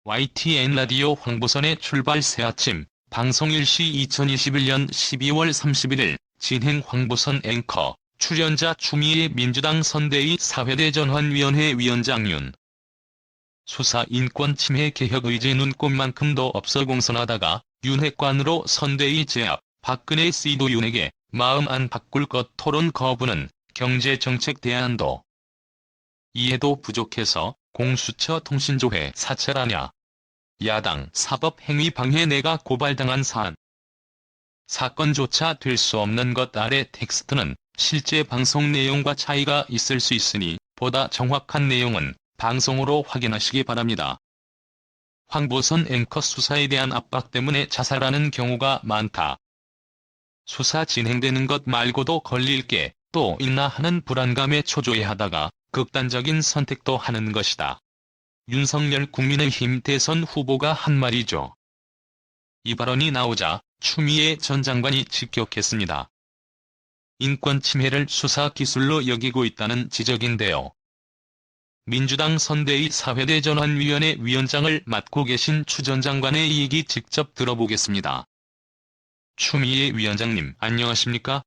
YTN 라디오 황보선의 출발 새아침, 방송 일시 2021년 12월 31일, 진행 황보선 앵커, 출연자 추미애 민주당 선대위 사회대전환위원회 위원장 윤. 수사 인권 침해 개혁 의지 눈꼽만큼도 없어 공선하다가 윤핵관으로 선대위 제압, 박근혜 씨도 윤에게 마음 안 바꿀 것 토론 거부는 경제정책 대안도 이해도 부족해서 공수처 통신조회 사찰하냐. 야당 사법행위 방해 내가 고발당한 사안. 사건조차 될 수 없는 것 아래 텍스트는 실제 방송 내용과 차이가 있을 수 있으니 보다 정확한 내용은 방송으로 확인하시기 바랍니다. 황보선 앵커 수사에 대한 압박 때문에 자살하는 경우가 많다. 수사 진행되는 것 말고도 걸릴 게 또 있나 하는 불안감에 초조해하다가 극단적인 선택도 하는 것이다. 윤석열 국민의힘 대선 후보가 한 말이죠. 이 발언이 나오자 추미애 전 장관이 직격했습니다. 인권 침해를 수사 기술로 여기고 있다는 지적인데요. 민주당 선대위 사회대전환위원회 위원장을 맡고 계신 추 전 장관의 얘기 직접 들어보겠습니다. 추미애 위원장님 안녕하십니까?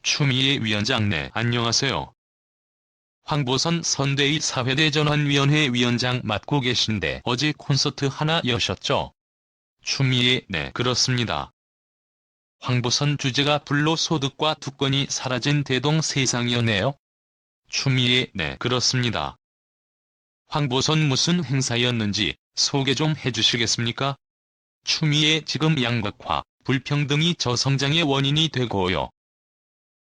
추미애 위원장 네 안녕하세요. 황보선 선대위 사회대전환위원회 위원장 맡고 계신데 어제 콘서트 하나 여셨죠? 추미애 네 그렇습니다. 황보선 주제가 불로소득과 특권이 사라진 대동세상이었네요. 추미애 네 그렇습니다. 황보선 무슨 행사였는지 소개 좀 해주시겠습니까? 추미애 지금 양극화, 불평등이 저성장의 원인이 되고요.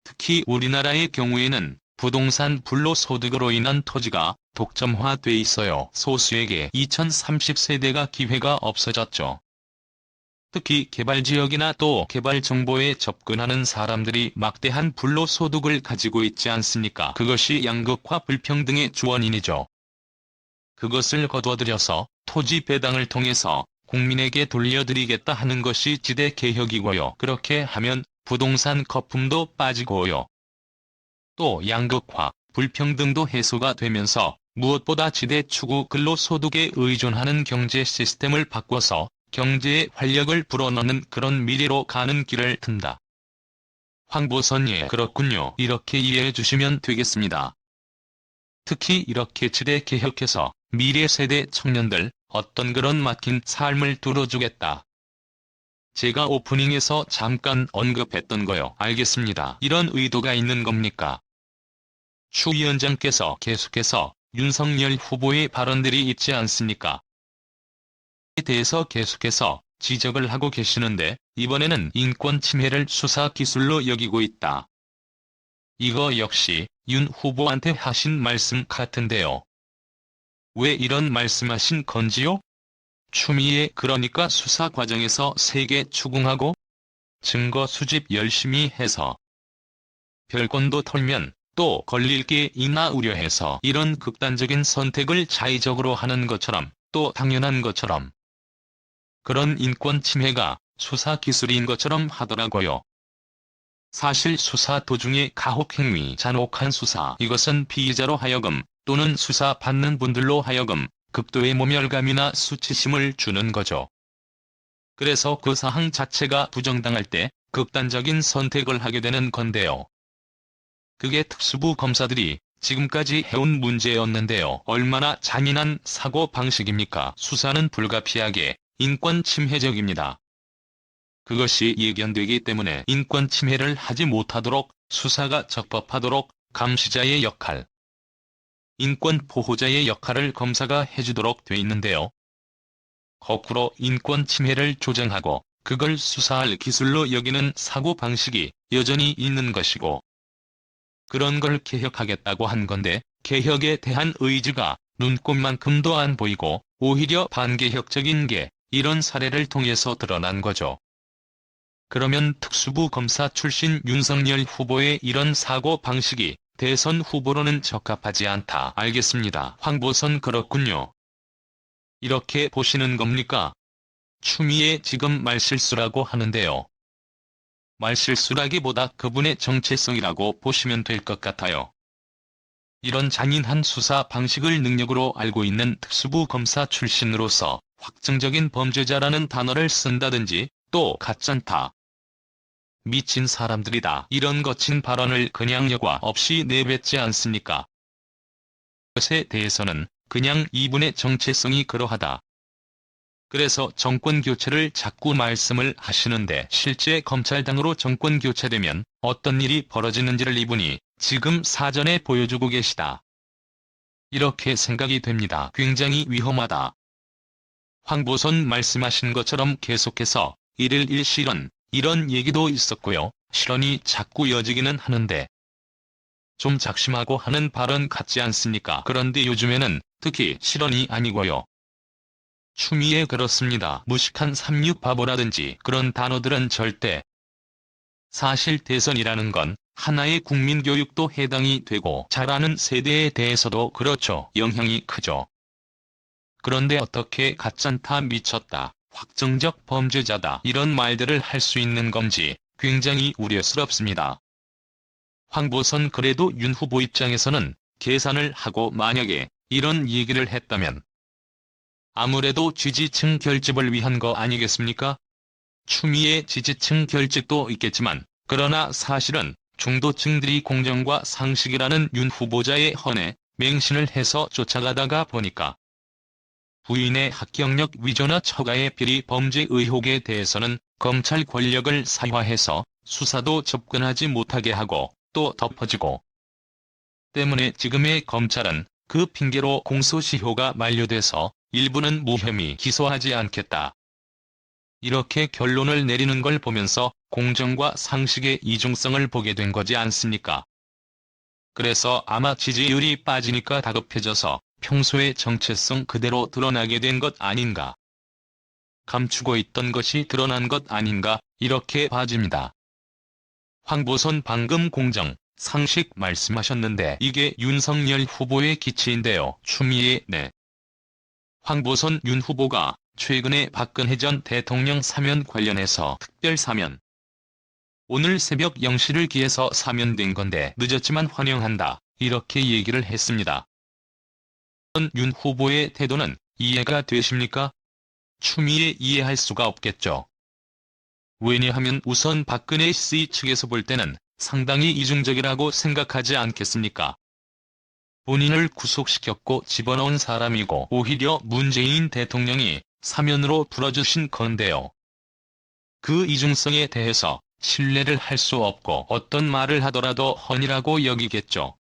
특히 우리나라의 경우에는 부동산 불로소득으로 인한 토지가 독점화돼 있어요. 소수에게 2030세대가 기회가 없어졌죠. 특히 개발지역이나 또 개발정보에 접근하는 사람들이 막대한 불로소득을 가지고 있지 않습니까? 그것이 양극화 불평등의 주원인이죠. 그것을 거둬들여서 토지 배당을 통해서 국민에게 돌려드리겠다 하는 것이 지대 개혁이고요. 그렇게 하면 부동산 거품도 빠지고요. 또 양극화, 불평등도 해소가 되면서 무엇보다 지대 추구 근로소득에 의존하는 경제 시스템을 바꿔서 경제에 활력을 불어넣는 그런 미래로 가는 길을 튼다. 황보선 예 그렇군요. 이렇게 이해해 주시면 되겠습니다. 특히 이렇게 지대 개혁해서 미래 세대 청년들 어떤 그런 막힌 삶을 뚫어주겠다. 제가 오프닝에서 잠깐 언급했던 거요. 알겠습니다. 이런 의도가 있는 겁니까? 추 위원장께서 계속해서 윤석열 후보의 발언들이 있지 않습니까? 에 대해서 계속해서 지적을 하고 계시는데 이번에는 인권 침해를 수사 기술로 여기고 있다. 이거 역시 윤 후보한테 하신 말씀 같은데요. 왜 이런 말씀하신 건지요? 추미애 그러니까 수사 과정에서 세게 추궁하고 증거 수집 열심히 해서 별건도 털면 또 걸릴 게 있나 우려해서 이런 극단적인 선택을 자의적으로 하는 것처럼 또 당연한 것처럼 그런 인권 침해가 수사 기술인 것처럼 하더라고요. 사실 수사 도중에 가혹행위, 잔혹한 수사 이것은 피의자로 하여금 또는 수사받는 분들로 하여금 극도의 모멸감이나 수치심을 주는 거죠. 그래서 그 사항 자체가 부정당할 때 극단적인 선택을 하게 되는 건데요. 그게 특수부 검사들이 지금까지 해온 문제였는데요. 얼마나 잔인한 사고 방식입니까? 수사는 불가피하게 인권 침해적입니다. 그것이 예견되기 때문에 인권 침해를 하지 못하도록 수사가 적법하도록 감시자의 역할, 인권 보호자의 역할을 검사가 해주도록 돼 있는데요. 거꾸로 인권 침해를 조정하고 그걸 수사할 기술로 여기는 사고방식이 여전히 있는 것이고 그런 걸 개혁하겠다고 한 건데 개혁에 대한 의지가 눈꼽만큼도 안 보이고 오히려 반개혁적인 게 이런 사례를 통해서 드러난 거죠. 그러면 특수부 검사 출신 윤석열 후보의 이런 사고방식이 대선 후보로는 적합하지 않다. 알겠습니다. 황보선 그렇군요. 이렇게 보시는 겁니까? 추미애 지금 말실수라고 하는데요. 말실수라기보다 그분의 정체성이라고 보시면 될 것 같아요. 이런 잔인한 수사 방식을 능력으로 알고 있는 특수부 검사 출신으로서 확정적인 범죄자라는 단어를 쓴다든지 또 가짠타, 미친 사람들이다 이런 거친 발언을 그냥 여과 없이 내뱉지 않습니까? 것에 대해서는 그냥 이분의 정체성이 그러하다. 그래서 정권교체를 자꾸 말씀을 하시는데 실제 검찰당으로 정권교체되면 어떤 일이 벌어지는지를 이분이 지금 사전에 보여주고 계시다. 이렇게 생각이 됩니다. 굉장히 위험하다. 황보선 말씀하신 것처럼 계속해서 1일 1실언 이런 얘기도 있었고요. 실언이 자꾸 이어지기는 하는데 좀 작심하고 하는 발언 같지 않습니까? 그런데 요즘에는 특히 실언이 아니고요. 추미애 그렇습니다. 무식한 삼육바보라든지 그런 단어들은 절대. 사실 대선이라는 건 하나의 국민교육도 해당이 되고 잘하는 세대에 대해서도 그렇죠. 영향이 크죠. 그런데 어떻게 가짠타 미쳤다, 확정적 범죄자다 이런 말들을 할 수 있는 건지 굉장히 우려스럽습니다. 황보선 그래도 윤 후보 입장에서는 계산을 하고 만약에 이런 얘기를 했다면 아무래도 지지층 결집을 위한 거 아니겠습니까? 추미애 지지층 결집도 있겠지만 그러나 사실은 중도층들이 공정과 상식이라는 윤 후보자의 헌에 맹신을 해서 쫓아가다가 보니까 부인의 학경력 위조나 처가의 비리 범죄 의혹에 대해서는 검찰 권력을 사유화해서 수사도 접근하지 못하게 하고 또 덮어지고 때문에 지금의 검찰은 그 핑계로 공소시효가 만료돼서 일부는 무혐의 기소하지 않겠다. 이렇게 결론을 내리는 걸 보면서 공정과 상식의 이중성을 보게 된 거지 않습니까? 그래서 아마 지지율이 빠지니까 다급해져서 평소의 정체성 그대로 드러나게 된 것 아닌가. 감추고 있던 것이 드러난 것 아닌가 이렇게 봐집니다. 황보선 방금 공정, 상식 말씀하셨는데 이게 윤석열 후보의 기치인데요. 추미애 네. 황보선 윤 후보가 최근에 박근혜 전 대통령 사면 관련해서 특별사면. 오늘 새벽 0시를 기해서 사면된 건데 늦었지만 환영한다. 이렇게 얘기를 했습니다. 윤 후보의 태도는 이해가 되십니까? 추미애 이해할 수가 없겠죠. 왜냐하면 우선 박근혜 씨 측에서 볼 때는 상당히 이중적이라고 생각하지 않겠습니까? 본인을 구속시켰고 집어넣은 사람이고 오히려 문재인 대통령이 사면으로 불어주신 건데요. 그 이중성에 대해서 신뢰를 할 수 없고 어떤 말을 하더라도 헌이라고 여기겠죠.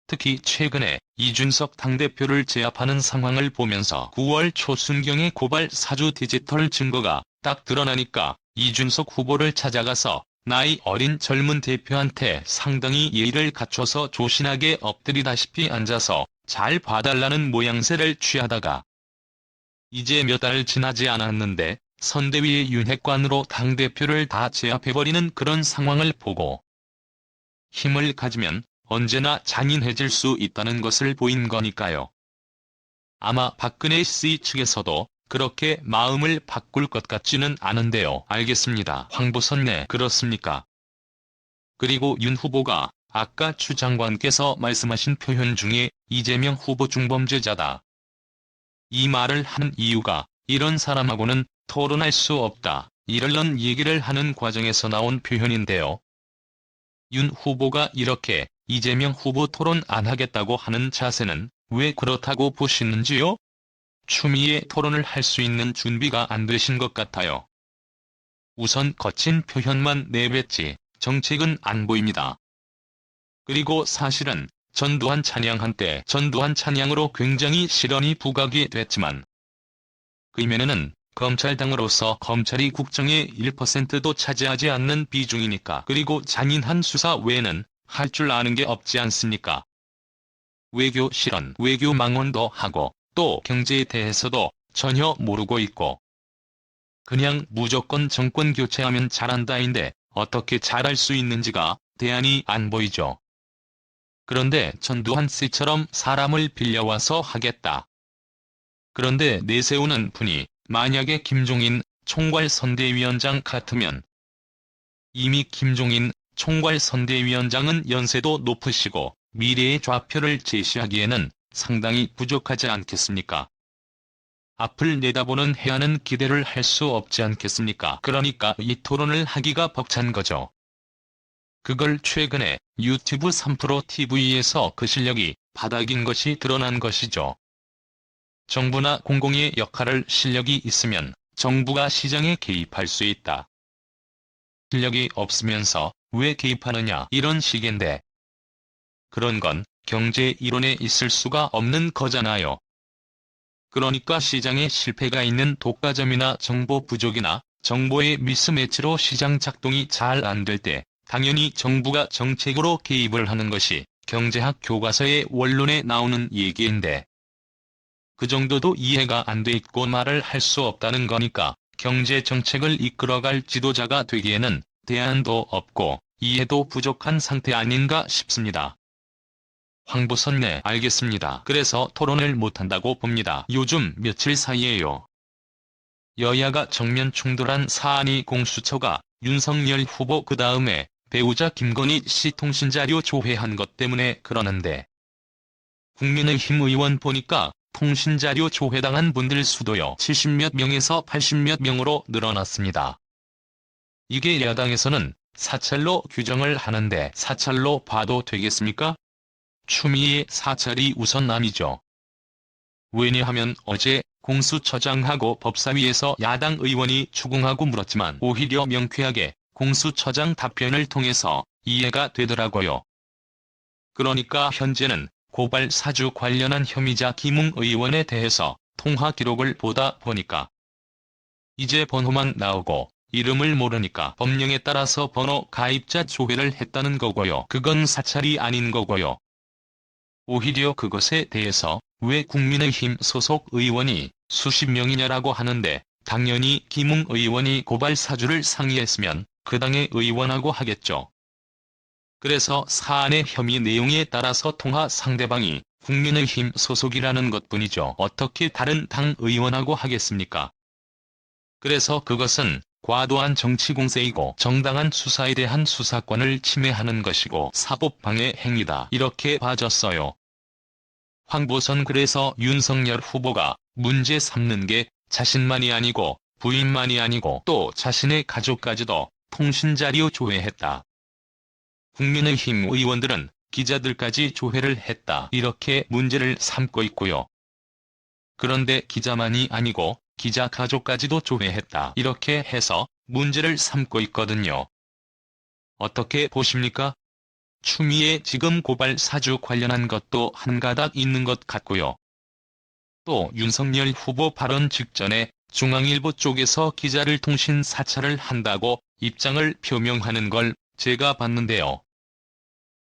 특히 최근에 이준석 당대표를 제압하는 상황을 보면서 9월 초순경의 고발 사주 디지털 증거가 딱 드러나니까 이준석 후보를 찾아가서 나이 어린 젊은 대표한테 상당히 예의를 갖춰서 조신하게 엎드리다시피 앉아서 잘 봐달라는 모양새를 취하다가 이제 몇 달 지나지 않았는데 선대위의 윤핵관으로 당대표를 다 제압해버리는 그런 상황을 보고 힘을 가지면 언제나 잔인해질 수 있다는 것을 보인 거니까요. 아마 박근혜 씨 측에서도 그렇게 마음을 바꿀 것 같지는 않은데요. 알겠습니다. 황보선 네 그렇습니까? 그리고 윤 후보가 아까 추 장관께서 말씀하신 표현 중에 이재명 후보 중범죄자다. 이 말을 하는 이유가 이런 사람하고는 토론할 수 없다. 이런 얘기를 하는 과정에서 나온 표현인데요. 윤 후보가 이렇게 이재명 후보 토론 안 하겠다고 하는 자세는 왜 그렇다고 보시는지요? 추미애 토론을 할 수 있는 준비가 안 되신 것 같아요. 우선 거친 표현만 내뱉지 정책은 안 보입니다. 그리고 사실은 전두환 찬양 한때 전두환 찬양으로 굉장히 실언이 부각이 됐지만 그 이면에는 검찰당으로서 검찰이 국정의 1%도 차지하지 않는 비중이니까 그리고 잔인한 수사 외에는 할 줄 아는 게 없지 않습니까? 외교 실언, 외교 망언도 하고 또 경제에 대해서도 전혀 모르고 있고 그냥 무조건 정권 교체하면 잘한다인데 어떻게 잘할 수 있는지가 대안이 안 보이죠. 그런데 전두환 씨처럼 사람을 빌려와서 하겠다. 그런데 내세우는 분이 만약에 김종인 총괄선대위원장 같으면 이미 김종인 총괄선대위원장은 연세도 높으시고 미래의 좌표를 제시하기에는 상당히 부족하지 않겠습니까? 앞을 내다보는 해안은 기대를 할 수 없지 않겠습니까? 그러니까 이 토론을 하기가 벅찬 거죠. 그걸 최근에 유튜브 3프로TV에서 그 실력이 바닥인 것이 드러난 것이죠. 정부나 공공의 역할을 실력이 있으면 정부가 시장에 개입할 수 있다. 실력이 없으면서 왜 개입하느냐 이런 식인데 그런 건 경제 이론에 있을 수가 없는 거잖아요. 그러니까 시장에 실패가 있는 독과점이나 정보 부족이나 정보의 미스매치로 시장 작동이 잘 안 될 때 당연히 정부가 정책으로 개입을 하는 것이 경제학 교과서의 원론에 나오는 얘기인데 그 정도도 이해가 안 돼 있고 말을 할 수 없다는 거니까 경제 정책을 이끌어갈 지도자가 되기에는 대안도 없고 이해도 부족한 상태 아닌가 싶습니다. 황보선 네 알겠습니다. 그래서 토론을 못한다고 봅니다. 요즘 며칠 사이에요. 여야가 정면 충돌한 사안이 공수처가 윤석열 후보 그 다음에 배우자 김건희 씨 통신자료 조회한 것 때문에 그러는데 국민의힘 의원 보니까 통신자료 조회당한 분들 수도요 70몇 명에서 80몇 명으로 늘어났습니다. 이게 야당에서는 사찰로 규정을 하는데 사찰로 봐도 되겠습니까? 추미애 사찰이 우선 아니죠. 왜냐하면 어제 공수처장하고 법사위에서 야당 의원이 추궁하고 물었지만 오히려 명쾌하게 공수처장 답변을 통해서 이해가 되더라고요. 그러니까 현재는 고발 사주 관련한 혐의자 김웅 의원에 대해서 통화 기록을 보다 보니까 이제 번호만 나오고 이름을 모르니까 법령에 따라서 번호 가입자 조회를 했다는 거고요. 그건 사찰이 아닌 거고요. 오히려 그것에 대해서 왜 국민의힘 소속 의원이 수십 명이냐라고 하는데 당연히 김웅 의원이 고발 사주를 상의했으면 그 당의 의원하고 하겠죠. 그래서 사안의 혐의 내용에 따라서 통화 상대방이 국민의힘 소속이라는 것뿐이죠. 어떻게 다른 당 의원하고 하겠습니까? 그래서 그것은 과도한 정치 공세이고 정당한 수사에 대한 수사권을 침해하는 것이고 사법방해 행위다. 이렇게 봐졌어요. 황보선 그래서 윤석열 후보가 문제 삼는 게 자신만이 아니고 부인만이 아니고 또 자신의 가족까지도 통신자료 조회했다. 국민의힘 의원들은 기자들까지 조회를 했다. 이렇게 문제를 삼고 있고요. 그런데 기자만이 아니고 기자 가족까지도 조회했다. 이렇게 해서 문제를 삼고 있거든요. 어떻게 보십니까? 추미애 지금 고발 사주 관련한 것도 한 가닥 있는 것 같고요. 또 윤석열 후보 발언 직전에 중앙일보 쪽에서 기자를 통신 사찰을 한다고 입장을 표명하는 걸 제가 봤는데요.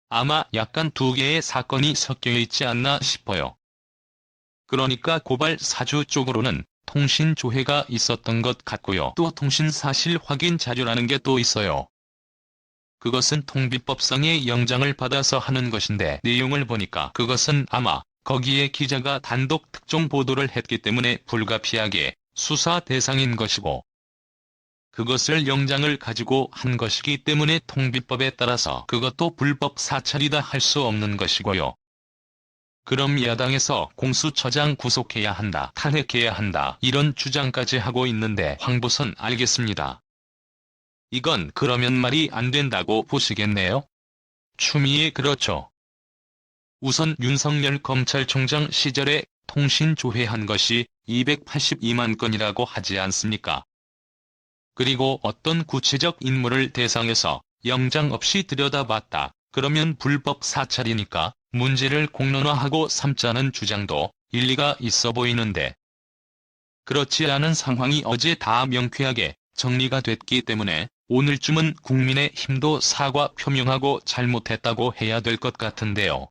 아마 약간 두 개의 사건이 섞여 있지 않나 싶어요. 그러니까 고발 사주 쪽으로는 통신 조회가 있었던 것 같고요. 또 통신 사실 확인 자료라는 게 또 있어요. 그것은 통비법상의 영장을 받아서 하는 것인데 내용을 보니까 그것은 아마 거기에 기자가 단독 특종 보도를 했기 때문에 불가피하게 수사 대상인 것이고 그것을 영장을 가지고 한 것이기 때문에 통비법에 따라서 그것도 불법 사찰이다 할 수 없는 것이고요. 그럼 야당에서 공수처장 구속해야 한다, 탄핵해야 한다 이런 주장까지 하고 있는데 황보선 알겠습니다. 이건 그러면 말이 안 된다고 보시겠네요? 추미애 그렇죠. 우선 윤석열 검찰총장 시절에 통신 조회한 것이 282만 건이라고 하지 않습니까? 그리고 어떤 구체적 인물을 대상해서 영장 없이 들여다봤다. 그러면 불법 사찰이니까 문제를 공론화하고 삼자는 주장도 일리가 있어 보이는데 그렇지 않은 상황이 어제 다 명쾌하게 정리가 됐기 때문에 오늘쯤은 국민의힘도 사과 표명하고 잘못했다고 해야 될 것 같은데요.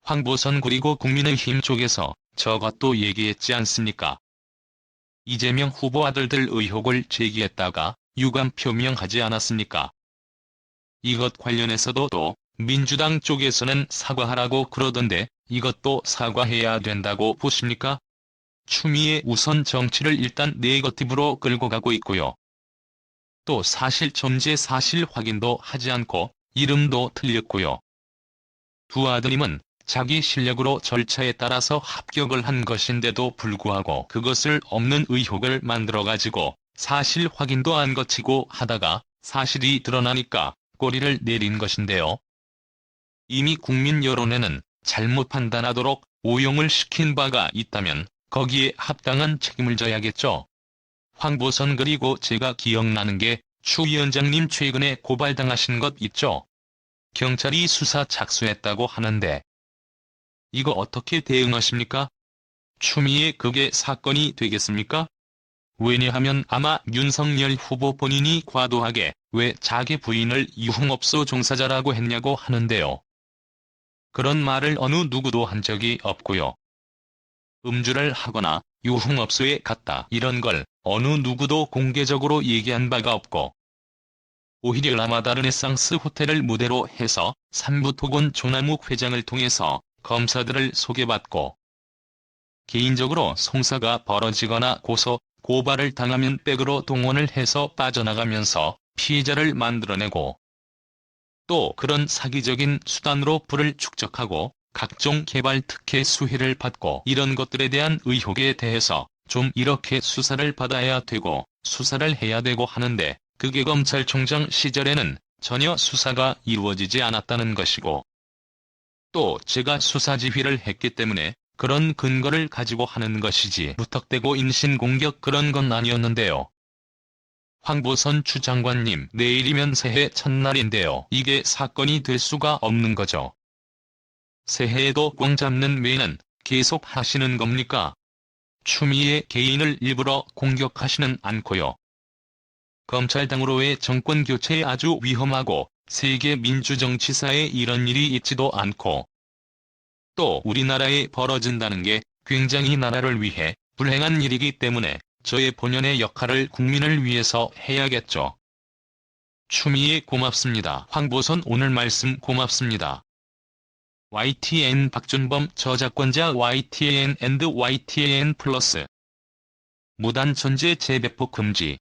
황보선 그리고 국민의힘 쪽에서 저것도 얘기했지 않습니까? 이재명 후보 아들들 의혹을 제기했다가 유감 표명하지 않았습니까? 이것 관련해서도 또 민주당 쪽에서는 사과하라고 그러던데 이것도 사과해야 된다고 보십니까? 추미애 우선 정치를 일단 네거티브로 끌고 가고 있고요. 또 사실 전제 사실 확인도 하지 않고 이름도 틀렸고요. 두 아드님은 자기 실력으로 절차에 따라서 합격을 한 것인데도 불구하고 그것을 없는 의혹을 만들어가지고 사실 확인도 안 거치고 하다가 사실이 드러나니까 꼬리를 내린 것인데요. 이미 국민 여론에는 잘못 판단하도록 오용을 시킨 바가 있다면 거기에 합당한 책임을 져야겠죠. 황보선 그리고 제가 기억나는 게 추 위원장님 최근에 고발당하신 것 있죠. 경찰이 수사 착수했다고 하는데 이거 어떻게 대응하십니까? 추미애 그게 사건이 되겠습니까? 왜냐하면 아마 윤석열 후보 본인이 과도하게 왜 자기 부인을 유흥업소 종사자라고 했냐고 하는데요. 그런 말을 어느 누구도 한 적이 없고요. 음주를 하거나 유흥업소에 갔다 이런 걸 어느 누구도 공개적으로 얘기한 바가 없고 오히려 라마다 르네상스 호텔을 무대로 해서 삼부토건 조남욱 회장을 통해서 검사들을 소개받고 개인적으로 송사가 벌어지거나 고발을 당하면 백으로 동원을 해서 빠져나가면서 피해자를 만들어내고 또 그런 사기적인 수단으로 부를 축적하고 각종 개발 특혜 수혜를 받고 이런 것들에 대한 의혹에 대해서 좀 이렇게 수사를 받아야 되고 수사를 해야 되고 하는데 그게 검찰총장 시절에는 전혀 수사가 이루어지지 않았다는 것이고 또 제가 수사지휘를 했기 때문에 그런 근거를 가지고 하는 것이지 무턱대고 인신공격 그런 건 아니었는데요. 황보선 추 장관님 내일이면 새해 첫날인데요. 이게 사건이 될 수가 없는 거죠. 새해에도 꽝 잡는 매는 계속 하시는 겁니까? 추미애 개인을 일부러 공격하시는 않고요. 검찰당으로의 정권교체 아주 위험하고 세계 민주정치사에 이런 일이 있지도 않고 또 우리나라에 벌어진다는 게 굉장히 나라를 위해 불행한 일이기 때문에 저의 본연의 역할을 국민을 위해서 해야겠죠. 추미애 고맙습니다. 황보선 오늘 말씀 고맙습니다. YTN 박준범 저작권자 YTN&YTN 플러스 무단 전제 재배포 금지